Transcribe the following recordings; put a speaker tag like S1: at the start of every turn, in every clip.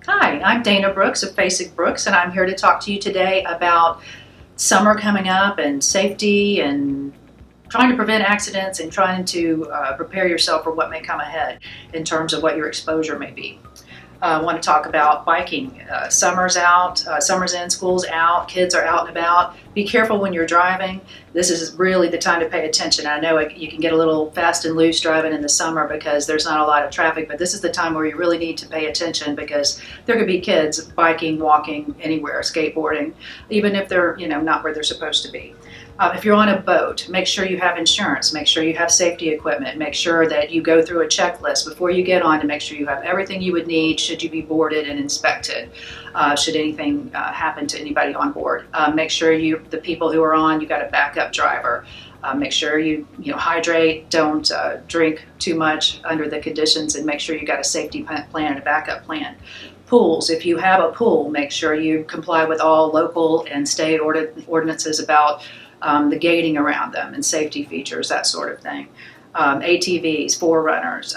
S1: Hi, I'm Dana Brooks of Fasig Brooks, and I'm here to talk to you today about summer coming up and safety and trying to prevent accidents and trying to prepare yourself for what may come ahead in terms of what your exposure may be. I want to talk about biking. Summer's out, summer's in, school's out, kids are out and about. Be careful when you're driving. This is really the time to pay attention. I know you can get a little fast and loose driving in the summer because there's not a lot of traffic, but this is the time where you really need to pay attention because there could be kids biking, walking, anywhere, skateboarding, even if they're not where they're supposed to be. If you're on a boat, make sure you have insurance, make sure you have safety equipment, make sure that you go through a checklist before you get on to make sure you have everything you would need should you be boarded and inspected, should anything happen to anybody on board. Make sure the people who are on, you've got a backup driver. Make sure you hydrate, don't drink too much under the conditions, and make sure you got a safety plan and a backup plan. Pools, if you have a pool, make sure you comply with all local and state ordinances about the gating around them and safety features, that sort of thing. ATVs, forerunners,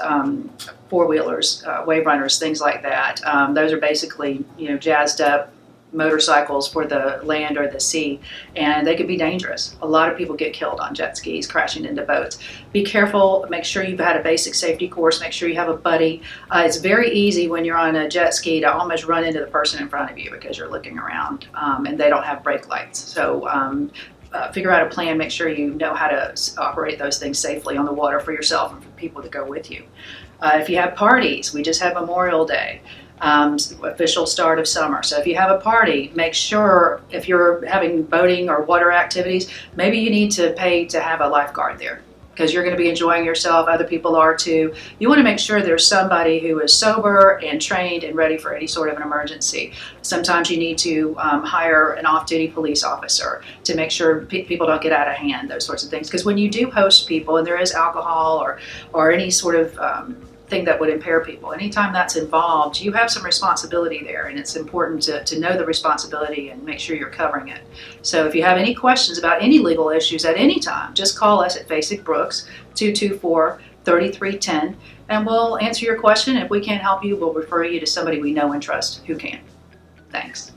S1: four-wheelers, wave runners, things like that. Those are basically jazzed up motorcycles for the land or the sea, and they can be dangerous. A lot of people get killed on jet skis, crashing into boats. Be careful, make sure you've had a basic safety course, make sure you have a buddy. It's very easy when you're on a jet ski to almost run into the person in front of you because you're looking around and they don't have brake lights. So figure out a plan, make sure you know how to operate those things safely on the water for yourself and for people to go with you. If you have parties, we just had Memorial Day, official start of summer. So if you have a party, make sure if you're having boating or water activities, maybe you need to pay to have a lifeguard there because you're going to be enjoying yourself, other people are too. You want to make sure there's somebody who is sober and trained and ready for any sort of an emergency. Sometimes you need to hire an off-duty police officer to make sure people don't get out of hand, those sorts of things. Because when you do host people and there is alcohol or any sort of thing that would impair people, anytime that's involved, you have some responsibility there, and it's important to know the responsibility and make sure you're covering it. So if you have any questions about any legal issues at any time, just call us at Fasig Brooks 224-3310 and we'll answer your question. If we can't help you, we'll refer you to somebody we know and trust who can. Thanks.